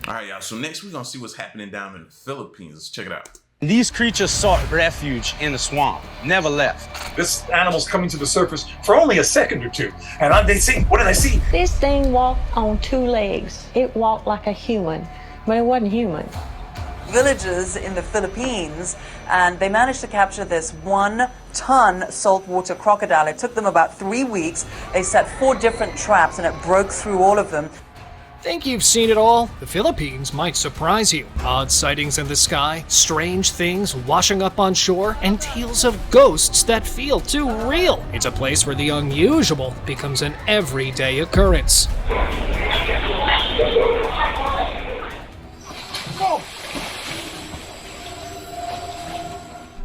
All right, y'all. So next we're gonna see what's happening down in the Philippines. Let's check it out. These creatures sought refuge in the swamp, never left. This animal's coming to the surface for only a second or two. And what did I see? This thing walked on two legs. It walked like a human, but it wasn't human. Villagers in the Philippines, and they managed to capture this 1-ton saltwater crocodile. It took them about 3 weeks. They set 4 different traps, and it broke through all of them. Think you've seen it all? The Philippines might surprise you. Odd sightings in the sky, strange things washing up on shore, and tales of ghosts that feel too real. It's a place where the unusual becomes an everyday occurrence.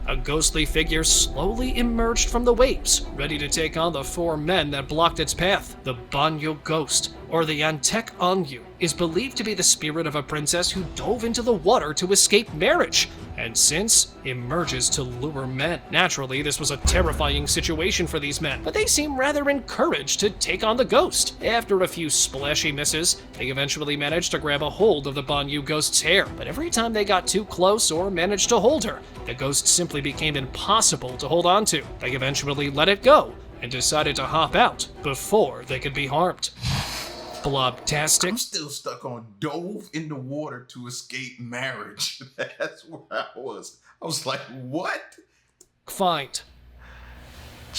A ghostly figure slowly emerged from the waves, ready to take on the 4 men that blocked its path. The Banyo Ghost, or the Antek Onyu, is believed to be the spirit of a princess who dove into the water to escape marriage, and since emerges to lure men. Naturally, this was a terrifying situation for these men, but they seem rather encouraged to take on the ghost. After a few splashy misses, they eventually managed to grab a hold of the Banyo Ghost's hair, but every time they got too close or managed to hold her, the ghost simply became impossible to hold on to. They eventually let it go and decided to hop out before they could be harmed. Blobtastic. I'm still stuck on dove in the water to escape marriage. That's where I was. I was like, what? Find.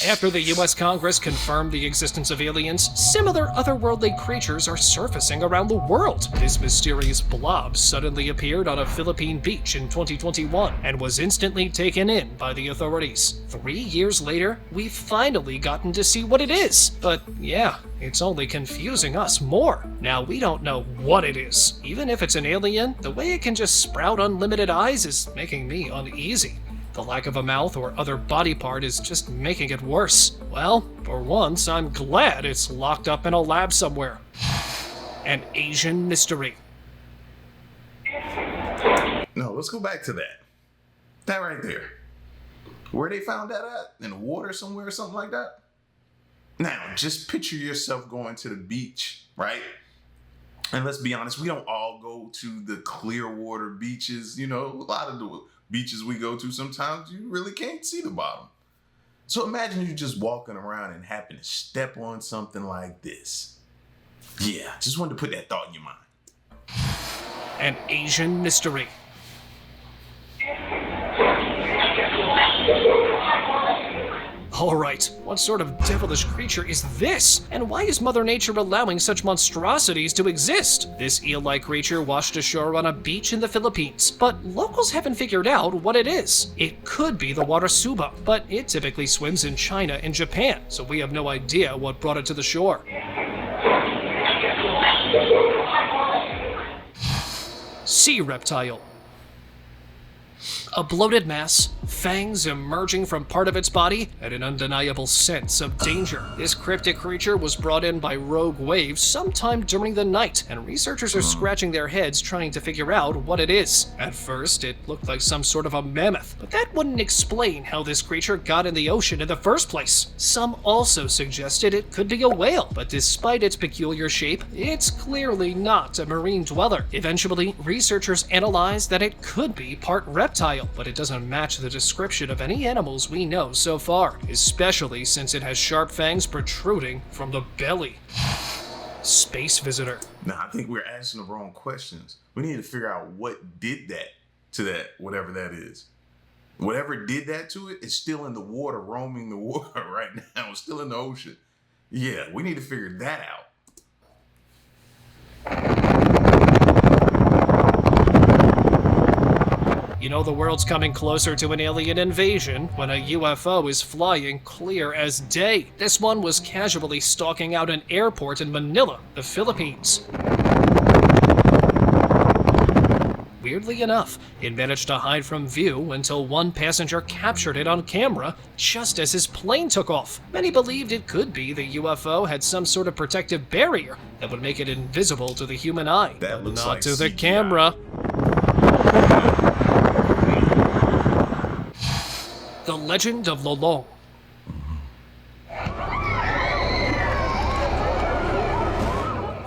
After the US Congress confirmed the existence of aliens, similar otherworldly creatures are surfacing around the world. This mysterious blob suddenly appeared on a Philippine beach in 2021 and was instantly taken in by the authorities. 3 years later, we've finally gotten to see what it is. But yeah, it's only confusing us more. Now, we don't know what it is. Even if it's an alien, the way it can just sprout unlimited eyes is making me uneasy. The lack of a mouth or other body part is just making it worse. Well, for once, I'm glad it's locked up in a lab somewhere. An Asian mystery. No, let's go back to that. That right there. Where they found that at? In the water somewhere or something like that? Now, just picture yourself going to the beach, right? And let's be honest, we don't all go to the clear water beaches. You know, a lot of the beaches we go to, sometimes you really can't see the bottom. So imagine you just walking around and happen to step on something like this. Yeah, just wanted to put that thought in your mind. An Asian mystery. Alright, what sort of devilish creature is this? And why is Mother Nature allowing such monstrosities to exist? This eel-like creature washed ashore on a beach in the Philippines, but locals haven't figured out what it is. It could be the water suba, but it typically swims in China and Japan, so we have no idea what brought it to the shore. Sea reptile. A bloated mass, fangs emerging from part of its body, and an undeniable sense of danger. This cryptic creature was brought in by rogue waves sometime during the night, and researchers are scratching their heads trying to figure out what it is. At first, it looked like some sort of a mammoth, but that wouldn't explain how this creature got in the ocean in the first place. Some also suggested it could be a whale, but despite its peculiar shape, it's clearly not a marine dweller. Eventually, researchers analyzed that it could be part reptile, but it doesn't match the description of any animals we know so far, especially since it has sharp fangs protruding from the belly. Space visitor. Now, I think we're asking the wrong questions. We need to figure out what did that to that, whatever that is. Whatever did that to it is still in the water, roaming the water right now. It's still in the ocean. Yeah, we need to figure that out. You know the world's coming closer to an alien invasion when a UFO is flying clear as day. This one was casually stalking out an airport in Manila, the Philippines. Weirdly enough, it managed to hide from view until one passenger captured it on camera just as his plane took off. Many believed it could be the UFO had some sort of protective barrier that would make it invisible to the human eye. That looks not like to the CGI. camera. The Legend of Lolong.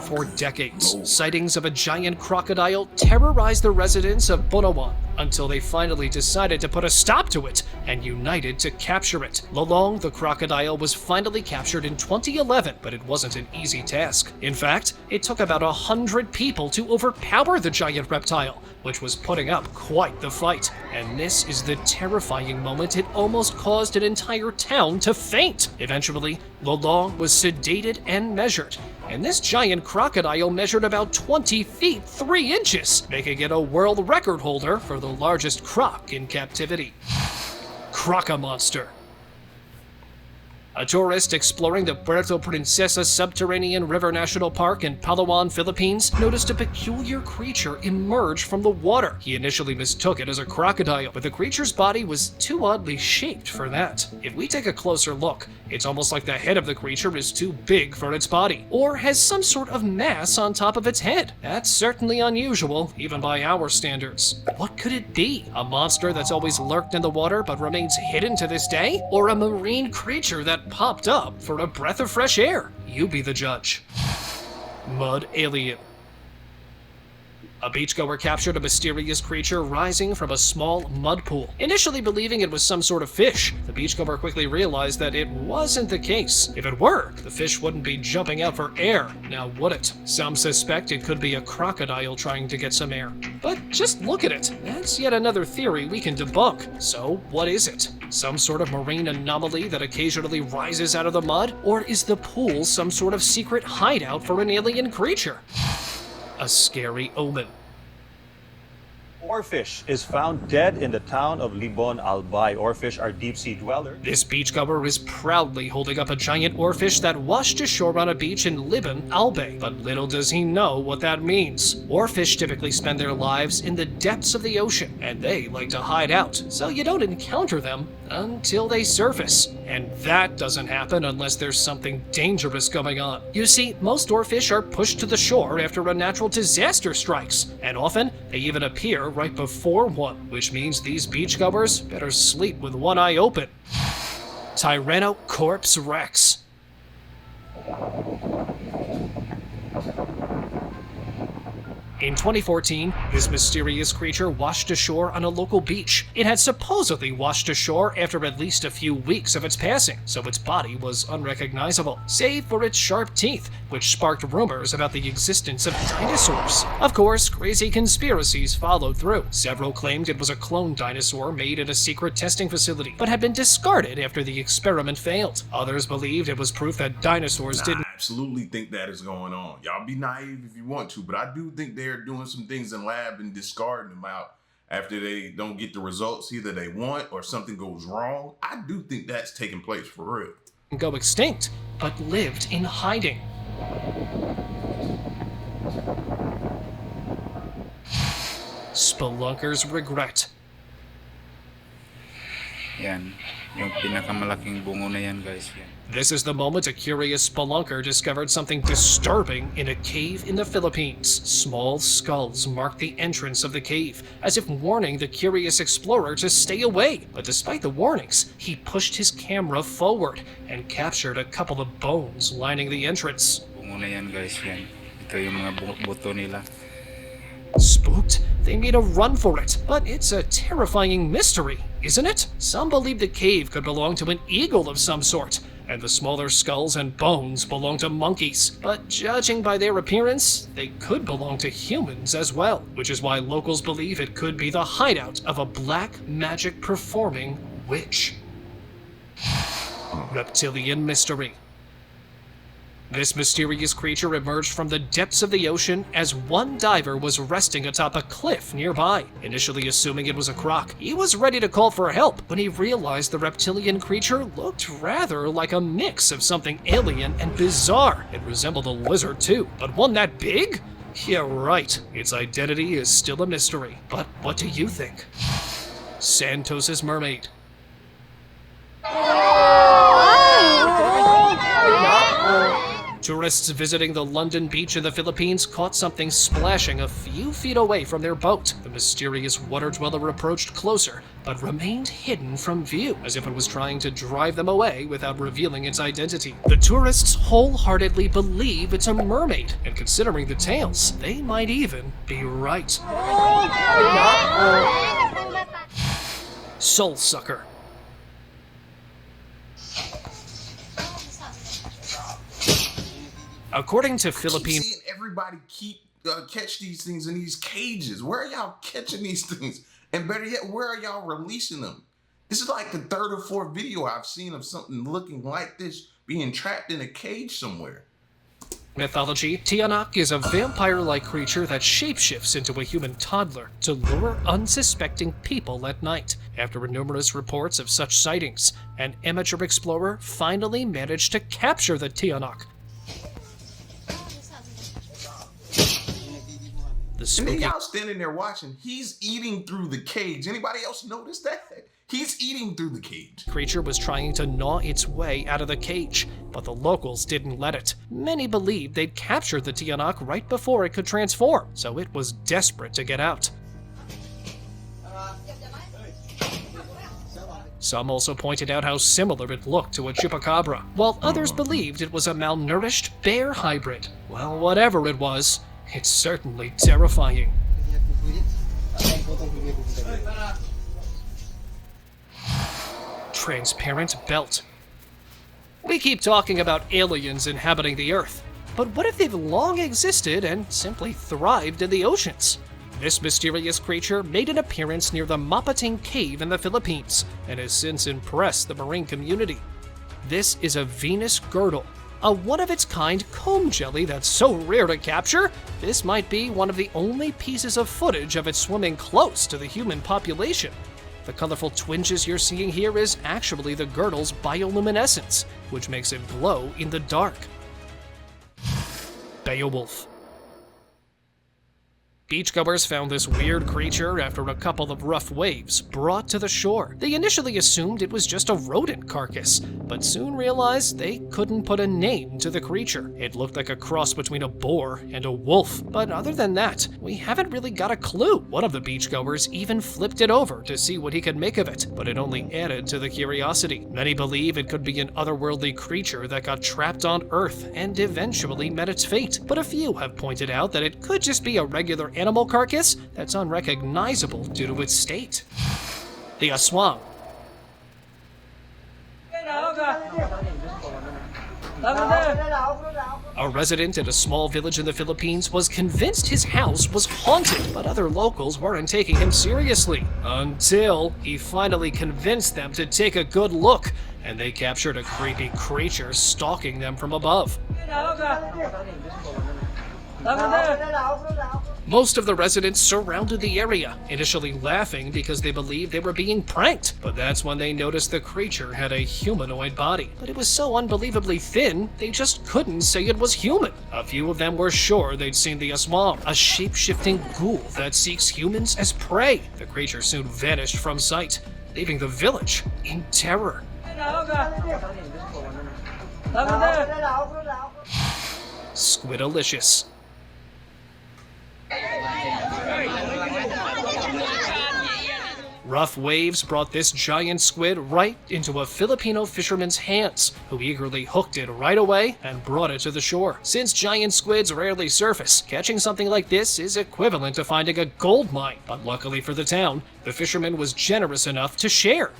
For decades, sightings of a giant crocodile terrorized the residents of Bunawan until they finally decided to put a stop to it and united to capture it. Lolong the crocodile was finally captured in 2011, but it wasn't an easy task. In fact, it took about 100 people to overpower the giant reptile, which was putting up quite the fight. And this is the terrifying moment it almost caused an entire town to faint. Eventually, Lolong was sedated and measured, and this giant crocodile measured about 20 feet 3 inches, making it a world record holder for the largest croc in captivity. Croca Monster. A tourist exploring the Puerto Princesa Subterranean River National Park in Palawan, Philippines, noticed a peculiar creature emerge from the water. He initially mistook it as a crocodile, but the creature's body was too oddly shaped for that. If we take a closer look, it's almost like the head of the creature is too big for its body, or has some sort of mass on top of its head. That's certainly unusual, even by our standards. What could it be? A monster that's always lurked in the water but remains hidden to this day? Or a marine creature that popped up for a breath of fresh air? You be the judge. Mud alien. A beachgoer captured a mysterious creature rising from a small mud pool. Initially believing it was some sort of fish, the beachgoer quickly realized that it wasn't the case. If it were, the fish wouldn't be jumping out for air, now would it? Some suspect it could be a crocodile trying to get some air. But just look at it. That's yet another theory we can debunk. So, what is it? Some sort of marine anomaly that occasionally rises out of the mud? Or is the pool some sort of secret hideout for an alien creature? A scary omen. Oarfish is found dead in the town of Libon, Albay. Oarfish are deep-sea dwellers. This beachgoer is proudly holding up a giant oarfish that washed ashore on a beach in Libon, Albay. But little does he know what that means. Oarfish typically spend their lives in the depths of the ocean, and they like to hide out, so you don't encounter them until they surface. And that doesn't happen unless there's something dangerous going on. You see, most oarfish are pushed to the shore after a natural disaster strikes, and often they even appear right before one, which means these beachgoers better sleep with one eye open. Tyrannocorpse Rex. In 2014, this mysterious creature washed ashore on a local beach. It had supposedly washed ashore after at least a few weeks of its passing, so its body was unrecognizable, save for its sharp teeth, which sparked rumors about the existence of dinosaurs. Of course, crazy conspiracies followed through. Several claimed it was a clone dinosaur made in a secret testing facility, but had been discarded after the experiment failed. Others believed it was proof that dinosaurs didn't. I absolutely think that is going on. Y'all be naive if you want to, but I do think they're doing some things in lab and discarding them out after they don't get the results either they want or something goes wrong. I do think that's taking place for real. Go extinct, but lived in hiding. Spelunker's regret. Yan, yung pinakamalaking bungo na yan, guys. Yan. This is the moment a curious spelunker discovered something disturbing in a cave in the Philippines. Small skulls marked the entrance of the cave, as if warning the curious explorer to stay away. But despite the warnings, he pushed his camera forward and captured a couple of bones lining the entrance. Bungo na yan, guys. Yan. Ito yung mga buto nila. Spooked, they made a run for it, but it's a terrifying mystery, isn't it? Some believe the cave could belong to an eagle of some sort, and the smaller skulls and bones belong to monkeys. But judging by their appearance, they could belong to humans as well, which is why locals believe it could be the hideout of a black magic performing witch. Reptilian mystery. This mysterious creature emerged from the depths of the ocean as one diver was resting atop a cliff nearby. Initially assuming it was a croc, he was ready to call for help when he realized the reptilian creature looked rather like a mix of something alien and bizarre. It resembled a lizard too, but one that big? Yeah, right. Its identity is still a mystery. But what do you think? Santos's mermaid. Tourists visiting the London beach in the Philippines caught something splashing a few feet away from their boat. The mysterious water dweller approached closer, but remained hidden from view, as if it was trying to drive them away without revealing its identity. The tourists wholeheartedly believe it's a mermaid, and considering the tales, they might even be right. Soul Sucker. According to Philippine... Seeing everybody catch these things in these cages. Where are y'all catching these things? And better yet, where are y'all releasing them? This is like the third or fourth video I've seen of something looking like this being trapped in a cage somewhere. Mythology, Tiano is a vampire-like creature that shapeshifts into a human toddler to lure unsuspecting people at night. After numerous reports of such sightings, an amateur explorer finally managed to capture the Tiano. And then y'all standing there watching, he's eating through the cage. Anybody else notice that? He's eating through the cage. Creature was trying to gnaw its way out of the cage, but the locals didn't let it. Many believed they'd captured the Tiano right before it could transform, so it was desperate to get out. Some also pointed out how similar it looked to a chupacabra, while others believed it was a malnourished bear hybrid. Well, whatever it was, it's certainly terrifying. Transparent belt. We keep talking about aliens inhabiting the Earth, but what if they've long existed and simply thrived in the oceans? This mysterious creature made an appearance near the Mapating Cave in the Philippines and has since impressed the marine community. This is a Venus girdle, a one-of-its-kind comb jelly that's so rare to capture, this might be one of the only pieces of footage of it swimming close to the human population. The colorful twinges you're seeing here is actually the girdle's bioluminescence, which makes it glow in the dark. Beowulf. Beachgoers found this weird creature after a couple of rough waves brought to the shore. They initially assumed it was just a rodent carcass, but soon realized they couldn't put a name to the creature. It looked like a cross between a boar and a wolf, but other than that, we haven't really got a clue. One of the beachgoers even flipped it over to see what he could make of it, but it only added to the curiosity. Many believe it could be an otherworldly creature that got trapped on Earth and eventually met its fate, but a few have pointed out that it could just be a regular animal carcass that's unrecognizable due to its state. The aswang. A resident in a small village in the Philippines was convinced his house was haunted, but other locals weren't taking him seriously, until he finally convinced them to take a good look, and they captured a creepy creature stalking them from above. Most of the residents surrounded the area, initially laughing because they believed they were being pranked, but that's when they noticed the creature had a humanoid body. But it was so unbelievably thin, they just couldn't say it was human. A few of them were sure they'd seen the aswang, a shape-shifting ghoul that seeks humans as prey. The creature soon vanished from sight, leaving the village in terror. Squidalicious. Rough waves brought this giant squid right into a Filipino fisherman's hands, who eagerly hooked it right away and brought it to the shore. Since giant squids rarely surface, catching something like this is equivalent to finding a gold mine. But luckily for the town, the fisherman was generous enough to share.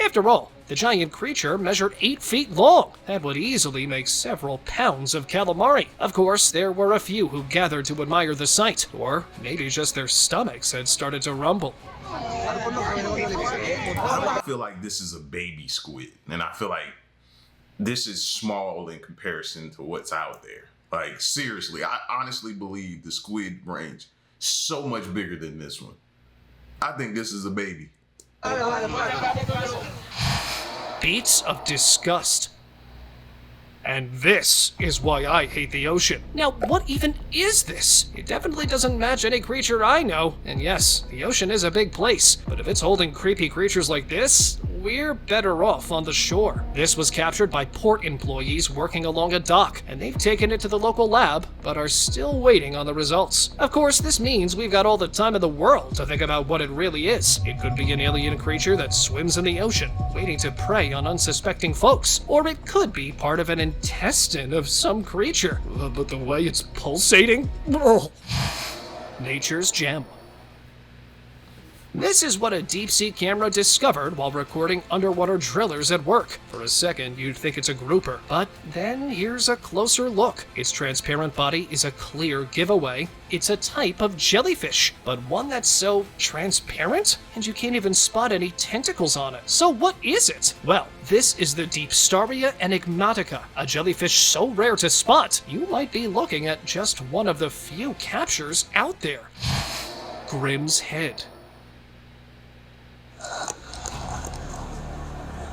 After all, the giant creature measured 8 feet long and would easily make several pounds of calamari. Of course, there were a few who gathered to admire the sight, or maybe just their stomachs had started to rumble. I feel like this is a baby squid, and I feel like this is small in comparison to what's out there. Like, seriously, I honestly believe the squid range so much bigger than this one. I think this is a baby. Beats of disgust. And this is why I hate the ocean. Now, what even is this? It definitely doesn't match any creature I know. And yes, the ocean is a big place, but if it's holding creepy creatures like this, we're better off on the shore. This was captured by port employees working along a dock, and they've taken it to the local lab, but are still waiting on the results. Of course, this means we've got all the time in the world to think about what it really is. It could be an alien creature that swims in the ocean, waiting to prey on unsuspecting folks, or it could be part of an intestine of some creature. But the way it's pulsating? Ugh. Nature's gem. This is what a deep-sea camera discovered while recording underwater drillers at work. For a second, you'd think it's a grouper, but then here's a closer look. Its transparent body is a clear giveaway. It's a type of jellyfish, but one that's so transparent, and you can't even spot any tentacles on it. So what is it? Well, this is the Deepstaria enigmatica, a jellyfish so rare to spot, you might be looking at just one of the few captures out there. Grimm's head.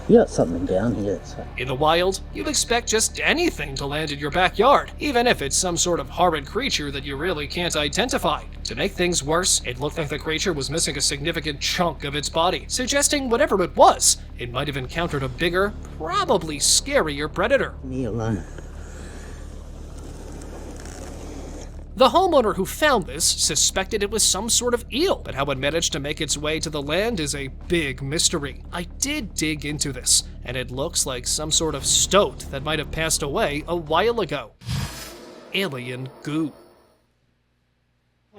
You got something down here. In the wild, you'd expect just anything to land in your backyard, even if it's some sort of horrid creature that you really can't identify. To make things worse, it looked like the creature was missing a significant chunk of its body, suggesting whatever it was, it might have encountered a bigger, probably scarier predator. Me alone. The homeowner who found this suspected it was some sort of eel, but how it managed to make its way to the land is a big mystery. I did dig into this, and it looks like some sort of stoat that might have passed away a while ago. Alien goo.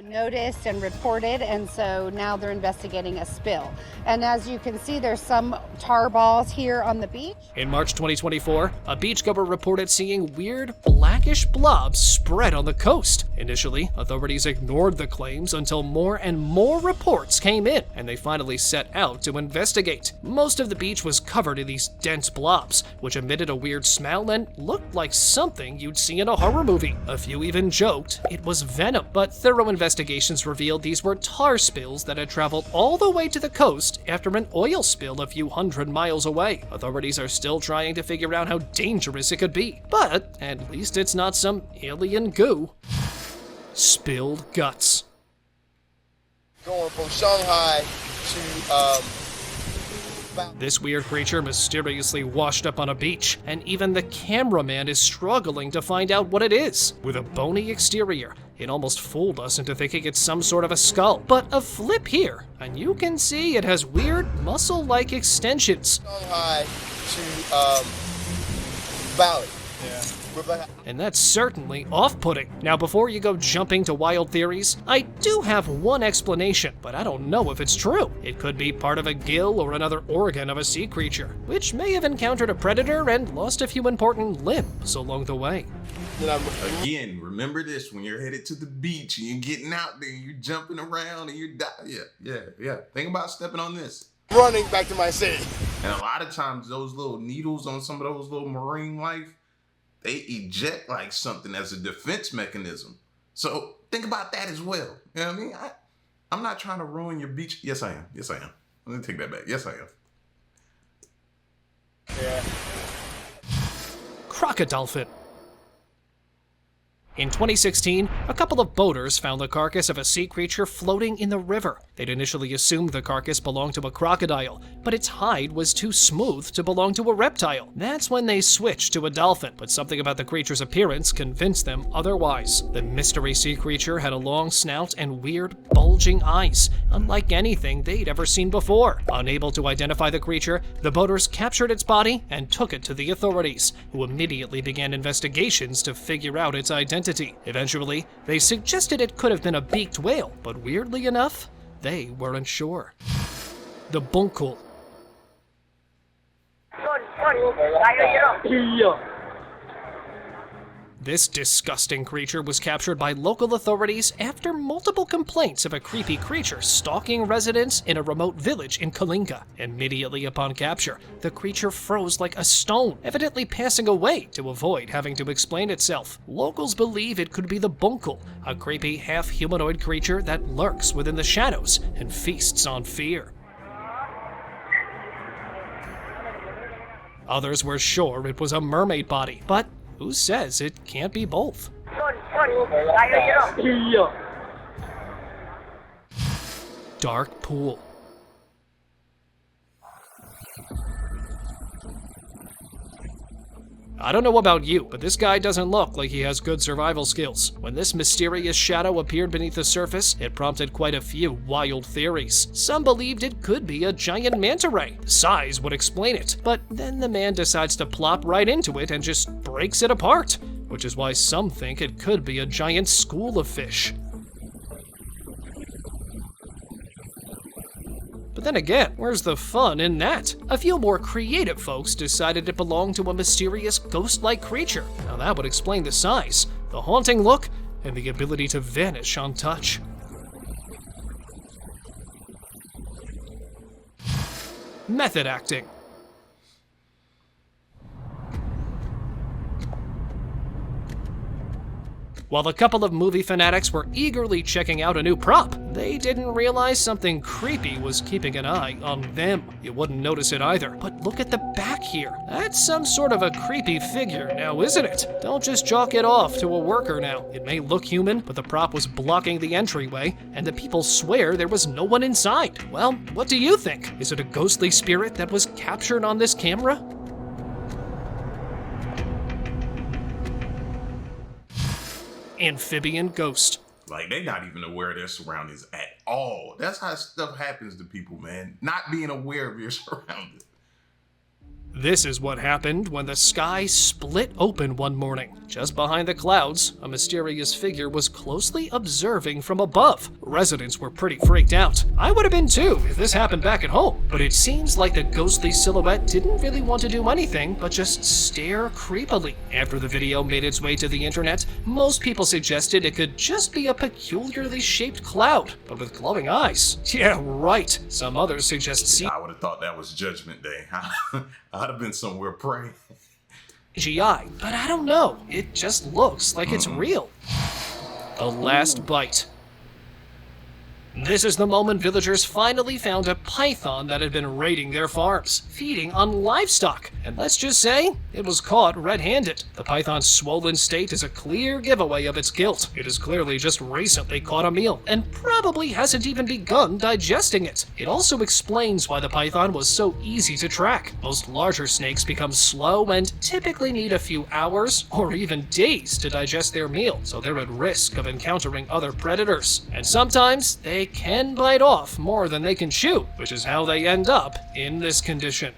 Noticed and reported, and so now they're investigating a spill. And as you can see, there's some tar balls here on the beach. In March 2024, a beachgoer reported seeing weird blackish blobs spread on the coast. Initially, authorities ignored the claims until more and more reports came in, and they finally set out to investigate. Most of the beach was covered in these dense blobs, which emitted a weird smell and looked like something you'd see in a horror movie. A few even joked it was venom, but thorough investigations revealed these were tar spills that had traveled all the way to the coast after an oil spill a few hundred miles away. Authorities are still trying to figure out how dangerous it could be, but at least it's not some alien goo. Spilled guts. Going from Shanghai to This weird creature mysteriously washed up on a beach, and even the cameraman is struggling to find out what it is. With a bony exterior, it almost fooled us into thinking it's some sort of a skull. But a flip here, and you can see it has weird muscle-like extensions. Shanghai to Valley. Yeah. And that's certainly off-putting. Now, before you go jumping to wild theories, I do have one explanation, but I don't know if it's true. It could be part of a gill or another organ of a sea creature, which may have encountered a predator and lost a few important limbs along the way. Again, remember this when you're headed to the beach and you're getting out there, you're jumping around and you're yeah. Think about stepping on this. Running back to my city. And a lot of times those little needles on some of those little marine life, they eject like something as a defense mechanism. So think about that as well. You know what I mean? I'm not trying to ruin your beach. Yes, I am. Let me take that back. Yes, I am. Yeah. Crocodile fin. In 2016, a couple of boaters found the carcass of a sea creature floating in the river. They'd initially assumed the carcass belonged to a crocodile, but its hide was too smooth to belong to a reptile. That's when they switched to a dolphin, but something about the creature's appearance convinced them otherwise. The mystery sea creature had a long snout and weird, bulging eyes, unlike anything they'd ever seen before. Unable to identify the creature, the boaters captured its body and took it to the authorities, who immediately began investigations to figure out its identity. Eventually, they suggested it could have been a beaked whale, but weirdly enough, they weren't sure. The bunkul. This disgusting creature was captured by local authorities after multiple complaints of a creepy creature stalking residents in a remote village in Kalinga. Immediately upon capture, the creature froze like a stone, evidently passing away to avoid having to explain itself. Locals believe it could be the bunkul, a creepy half-humanoid creature that lurks within the shadows and feasts on fear. Others were sure it was a mermaid body, but who says it can't be both? Dark pool. I don't know about you, but this guy doesn't look like he has good survival skills. When this mysterious shadow appeared beneath the surface, it prompted quite a few wild theories. Some believed it could be a giant manta ray. The size would explain it, but then the man decides to plop right into it and just breaks it apart, which is why some think it could be a giant school of fish. But then again, where's the fun in that? A few more creative folks decided it belonged to a mysterious ghost-like creature. Now that would explain the size, the haunting look, and the ability to vanish on touch. Method acting. While a couple of movie fanatics were eagerly checking out a new prop, they didn't realize something creepy was keeping an eye on them. You wouldn't notice it either, but look at the back here. That's some sort of a creepy figure now, isn't it? Don't just chalk it off to a worker now. It may look human, but the prop was blocking the entryway, and the people swear there was no one inside. Well, what do you think? Is it a ghostly spirit that was captured on this camera? Amphibian ghost. Like, they're not even aware of their surroundings at all. That's how stuff happens to people, man. Not being aware of your surroundings. This is what happened when the sky split open one morning. Just behind the clouds, a mysterious figure was closely observing from above. Residents were pretty freaked out. I would have been too if this happened back at home. But it seems like the ghostly silhouette didn't really want to do anything but just stare creepily. After the video made its way to the internet, most people suggested it could just be a peculiarly shaped cloud, but with glowing eyes. Yeah, right. Some others suggest seeing. I would have thought that was Judgment Day. I'd have been somewhere praying. CGI, but I don't know. It just looks like it's real. The last bite. This is the moment villagers finally found a python that had been raiding their farms, feeding on livestock. And let's just say, it was caught red-handed. The python's swollen state is a clear giveaway of its guilt. It has clearly just recently caught a meal, and probably hasn't even begun digesting it. It also explains why the python was so easy to track. Most larger snakes become slow and typically need a few hours or even days to digest their meal, so they're at risk of encountering other predators. And sometimes they can bite off more than they can chew, which is how they end up in this condition.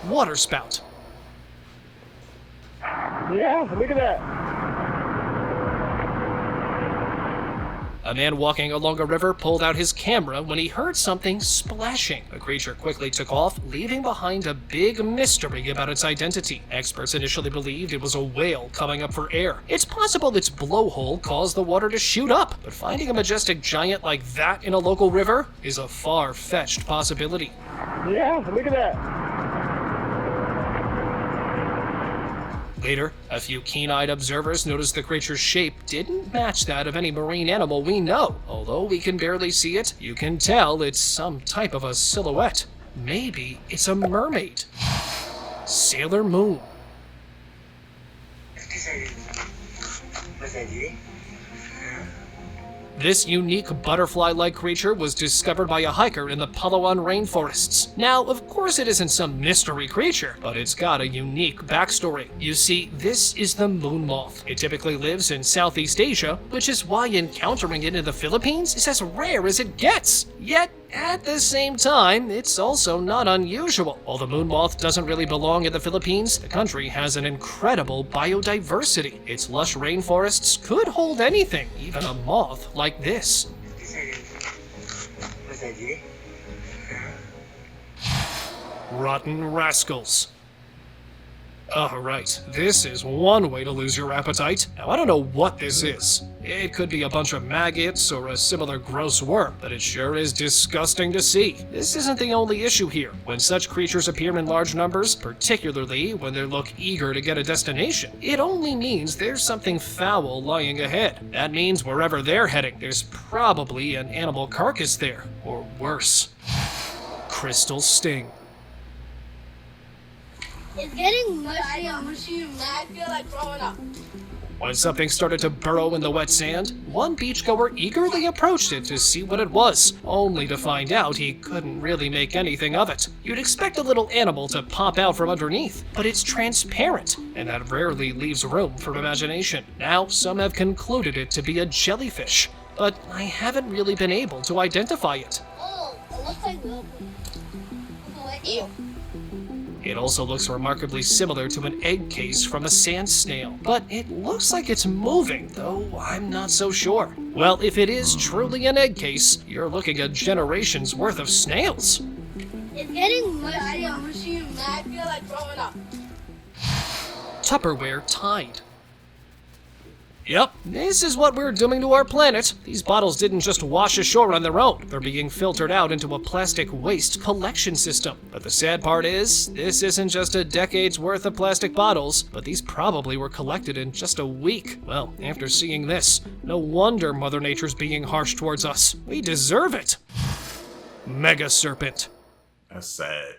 Water spout. Yeah, look at that. A man walking along a river pulled out his camera when he heard something splashing. The creature quickly took off, leaving behind a big mystery about its identity. Experts initially believed it was a whale coming up for air. It's possible its blowhole caused the water to shoot up, but finding a majestic giant like that in a local river is a far-fetched possibility. Yeah, look at that. Later, a few keen-eyed observers noticed the creature's shape didn't match that of any marine animal we know. Although we can barely see it, you can tell it's some type of a silhouette. Maybe it's a mermaid. Sailor Moon. This unique butterfly-like creature was discovered by a hiker in the Palawan rainforests. Now, of course it isn't some mystery creature, but it's got a unique backstory. You see, this is the moon moth. It typically lives in Southeast Asia, which is why encountering it in the Philippines is as rare as it gets. Yet, at the same time, it's also not unusual. While the moon moth doesn't really belong in the Philippines, the country has an incredible biodiversity. Its lush rainforests could hold anything, even a moth like this. Rotten rascals. Alright, this is one way to lose your appetite. Now, I don't know what this is. It could be a bunch of maggots or a similar gross worm, but it sure is disgusting to see. This isn't the only issue here. When such creatures appear in large numbers, particularly when they look eager to get a destination, it only means there's something foul lying ahead. That means wherever they're heading, there's probably an animal carcass there, or worse. Crystal sting. It's getting mushy and mushy, and I feel like throwing up. When something started to burrow in the wet sand, one beachgoer eagerly approached it to see what it was, only to find out he couldn't really make anything of it. You'd expect a little animal to pop out from underneath, but it's transparent, and that rarely leaves room for imagination. Now, some have concluded it to be a jellyfish, but I haven't really been able to identify it. Oh, it looks like ew. It also looks remarkably similar to an egg case from a sand snail, but it looks like it's moving, though I'm not so sure. Well, if it is truly an egg case, you're looking at generations worth of snails. It's getting mushy and mushy, and I feel like throwing up. Tupperware Tide. Yep, this is what we're doing to our planet. These bottles didn't just wash ashore on their own. They're being filtered out into a plastic waste collection system. But the sad part is, this isn't just a decade's worth of plastic bottles, but these probably were collected in just a week. Well, after seeing this, no wonder Mother Nature's being harsh towards us. We deserve it. Mega Serpent. That's sad.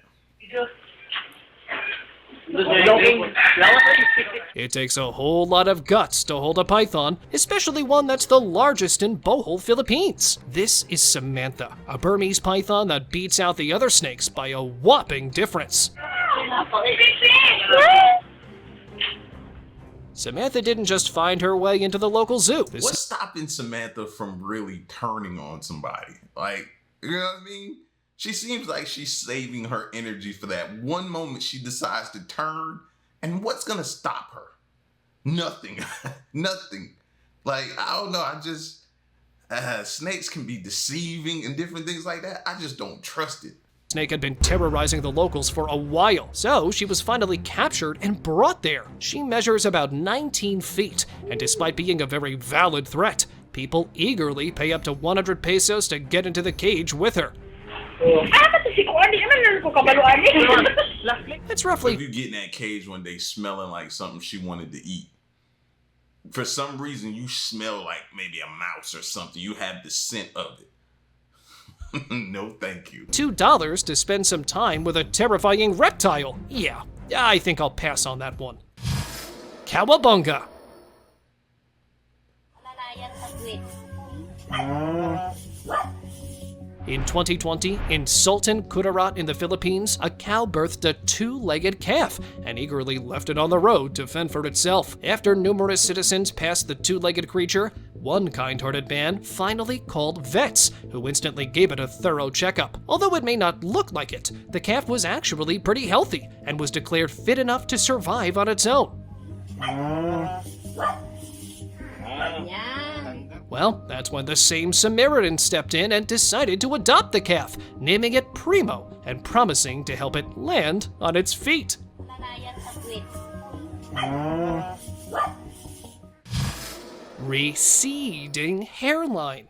It takes a whole lot of guts to hold a python, especially one that's the largest in Bohol, Philippines. This is Samantha, a Burmese python that beats out the other snakes by a whopping difference. Samantha didn't just find her way into the local zoo. What's stopping Samantha from really turning on somebody? Like, you know what I mean? She seems like she's saving her energy for that one moment she decides to turn. And what's gonna stop her? Nothing. Nothing. Like, I don't know. I just, snakes can be deceiving and different things like that. I just don't trust it. Snake had been terrorizing the locals for a while, so she was finally captured and brought there. She measures about 19 feet, and despite being a very valid threat, people eagerly pay up to 100 pesos to get into the cage with her. It's roughly... If you get in that cage one day smelling like something she wanted to eat, for some reason you smell like maybe a mouse or something, you have the scent of it. No thank you. $2 to spend some time with a terrifying reptile. Yeah, I think I'll pass on that one. Cowabunga. In 2020, in Sultan Kudarat in the Philippines, a cow birthed a two-legged calf and eagerly left it on the road to fend for itself. After numerous citizens passed the two-legged creature, one kind-hearted man finally called vets, who instantly gave it a thorough checkup. Although it may not look like it, the calf was actually pretty healthy and was declared fit enough to survive on its own. Well, that's when the same Samaritan stepped in and decided to adopt the calf, naming it Primo and promising to help it land on its feet. Receding hairline.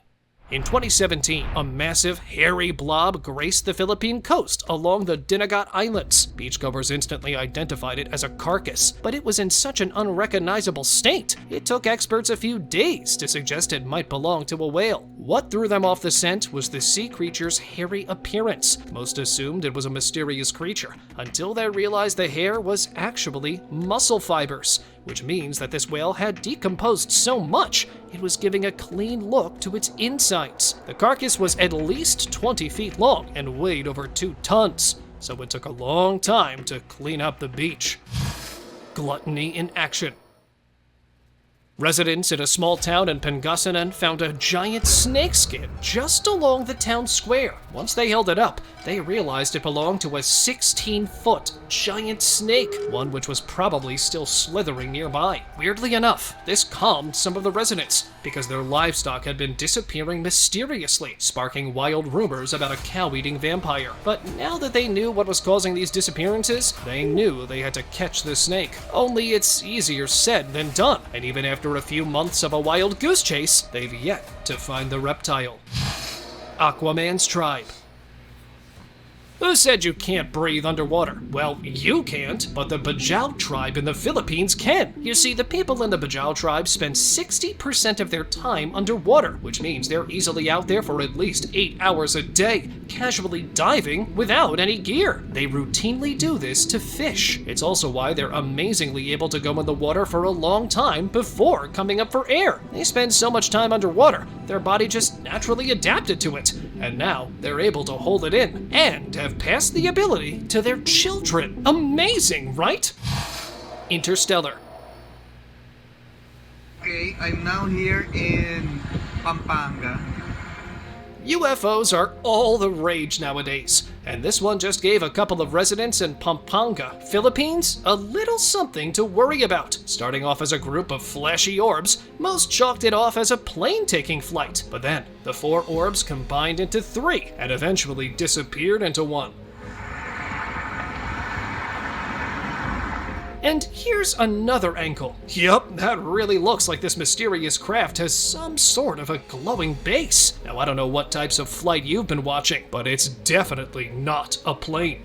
In 2017, a massive, hairy blob graced the Philippine coast along the Dinagat Islands. Beachgoers instantly identified it as a carcass, but it was in such an unrecognizable state, it took experts a few days to suggest it might belong to a whale. What threw them off the scent was the sea creature's hairy appearance. Most assumed it was a mysterious creature, until they realized the hair was actually muscle fibers, which means that this whale had decomposed so much, it was giving a clean look to its insides. The carcass was at least 20 feet long and weighed over 2 tons, so it took a long time to clean up the beach. Gluttony in action. Residents in a small town in Pangasinan found a giant snake skin just along the town square. Once they held it up, they realized it belonged to a 16-foot giant snake, one which was probably still slithering nearby. Weirdly enough, this calmed some of the residents, because their livestock had been disappearing mysteriously, sparking wild rumors about a cow-eating vampire. But now that they knew what was causing these disappearances, they knew they had to catch the snake. Only it's easier said than done, and even after a few months of a wild goose chase, they've yet to find the reptile. Aquaman's tribe. Who said you can't breathe underwater? Well, you can't, but the Bajau tribe in the Philippines can. You see, the people in the Bajau tribe spend 60% of their time underwater, which means they're easily out there for at least 8 hours a day, casually diving without any gear. They routinely do this to fish. It's also why they're amazingly able to go in the water for a long time before coming up for air. They spend so much time underwater, their body just naturally adapted to it, and now they're able to hold it in and have passed the ability to their children. Amazing, right? Interstellar. Okay, I'm now here in Pampanga. UFOs are all the rage nowadays, and this one just gave a couple of residents in Pampanga, Philippines, a little something to worry about. Starting off as a group of flashy orbs, most chalked it off as a plane taking flight, but then the 4 orbs combined into 3 and eventually disappeared into 1. And here's another angle. Yup, that really looks like this mysterious craft has some sort of a glowing base. Now, I don't know what types of flight you've been watching, but it's definitely not a plane.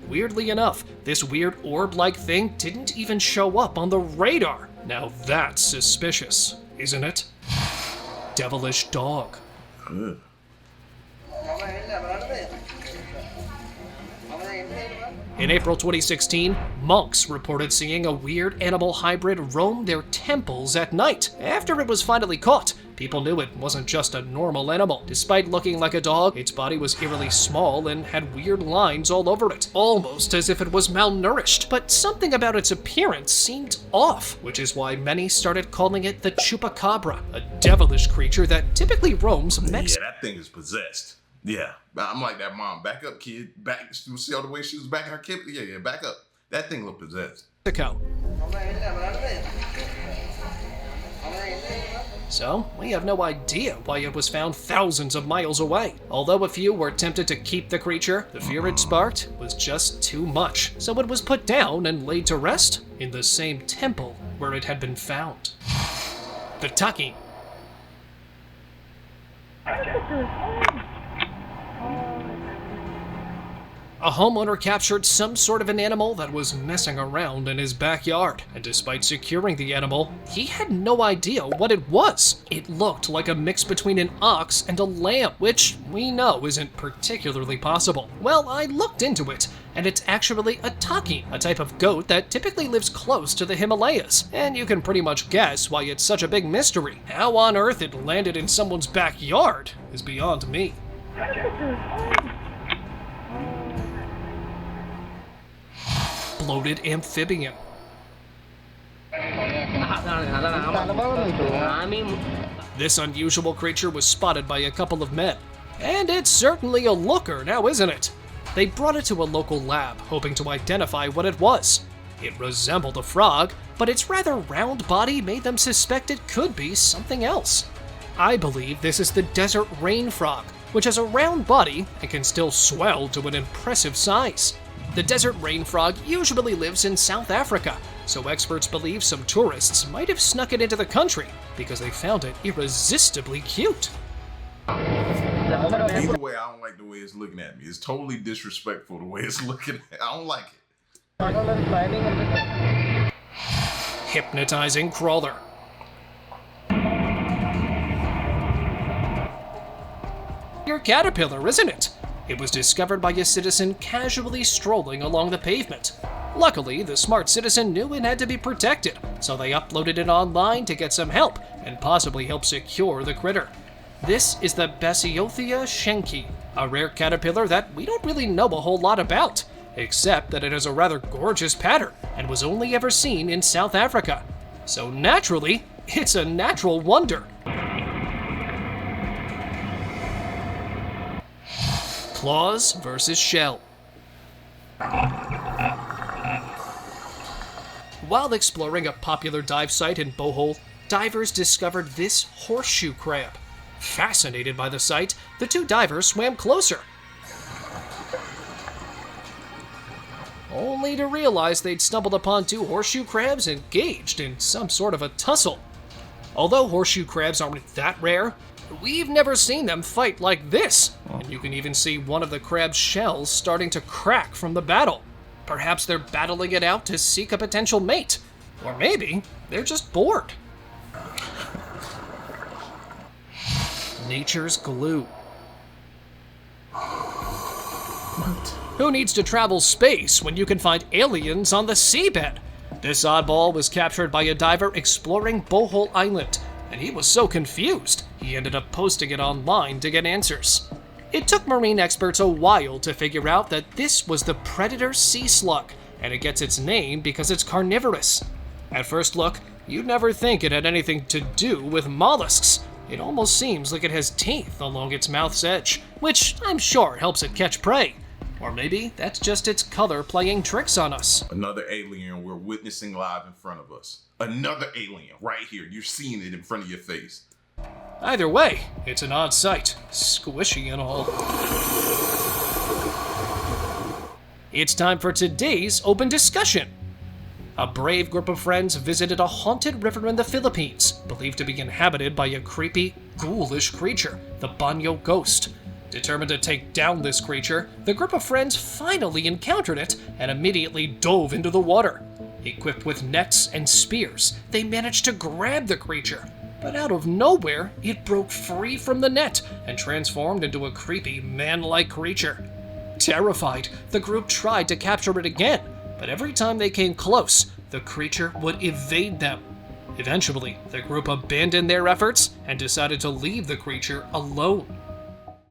Weirdly enough, this weird orb-like thing didn't even show up on the radar. Now that's suspicious, isn't it? Devilish dog. In April 2016, monks reported seeing a weird animal hybrid roam their temples at night. After it was finally caught, people knew it wasn't just a normal animal. Despite looking like a dog, its body was eerily small and had weird lines all over it, almost as if it was malnourished. But something about its appearance seemed off, which is why many started calling it the chupacabra, a devilish creature that typically roams Mexico. Yeah, that thing is possessed. Yeah, I'm like that mom. Back up, kid. Back. You see all the way she was backing her kid? Yeah, back up. That thing looked possessed. So, we have no idea why it was found thousands of miles away. Although a few were tempted to keep the creature, the fear it sparked was just too much. So it was put down and laid to rest in the same temple where it had been found. The Taki. A homeowner captured some sort of an animal that was messing around in his backyard, and despite securing the animal, he had no idea what it was. It looked like a mix between an ox and a lamb, which we know isn't particularly possible. Well, I looked into it, and it's actually a taki, a type of goat that typically lives close to the Himalayas, and you can pretty much guess why it's such a big mystery. How on earth it landed in someone's backyard is beyond me. Bloated amphibian. This unusual creature was spotted by a couple of men. And it's certainly a looker now, isn't it? They brought it to a local lab, hoping to identify what it was. It resembled a frog, but its rather round body made them suspect it could be something else. I believe this is the desert rain frog, which has a round body and can still swell to an impressive size. The desert rain frog usually lives in South Africa, so experts believe some tourists might have snuck it into the country because they found it irresistibly cute. Either way, I don't like the way it's looking at me. It's totally disrespectful the way it's looking at me. I don't like it. Hypnotizing crawler. Your caterpillar, isn't it? It was discovered by a citizen casually strolling along the pavement. Luckily, the smart citizen knew it had to be protected, so they uploaded it online to get some help and possibly help secure the critter. This is the Basiothea schenki, a rare caterpillar that we don't really know a whole lot about, except that it has a rather gorgeous pattern and was only ever seen in South Africa. So naturally, it's a natural wonder. Claws versus shell. While exploring a popular dive site in Bohol, divers discovered this horseshoe crab. Fascinated by the sight, the two divers swam closer, only to realize they'd stumbled upon two horseshoe crabs engaged in some sort of a tussle. Although horseshoe crabs aren't that rare, We've never seen them fight like this, and you can even see one of the crab's shells starting to crack from the battle. Perhaps they're battling it out to seek a potential mate. Or maybe they're just bored. Nature's glue. What? Who needs to travel space when you can find aliens on the seabed? This oddball was captured by a diver exploring Bohol Island, and he was so confused, he ended up posting it online to get answers. It took marine experts a while to figure out that this was the predator sea slug, and it gets its name because it's carnivorous. At first look, you'd never think it had anything to do with mollusks. It almost seems like it has teeth along its mouth's edge, which I'm sure helps it catch prey. Or maybe that's just its color playing tricks on us. Another alien we're witnessing live in front of us. Another alien right here. You're seeing it in front of your face. Either way, it's an odd sight, squishy and all. It's time for today's open discussion. A brave group of friends visited a haunted river in the Philippines, believed to be inhabited by a creepy, ghoulish creature, the Banyo Ghost. Determined to take down this creature, the group of friends finally encountered it and immediately dove into the water. Equipped with nets and spears, they managed to grab the creature. But out of nowhere, it broke free from the net and transformed into a creepy, man-like creature. Terrified, the group tried to capture it again, but every time they came close, the creature would evade them. Eventually, the group abandoned their efforts and decided to leave the creature alone.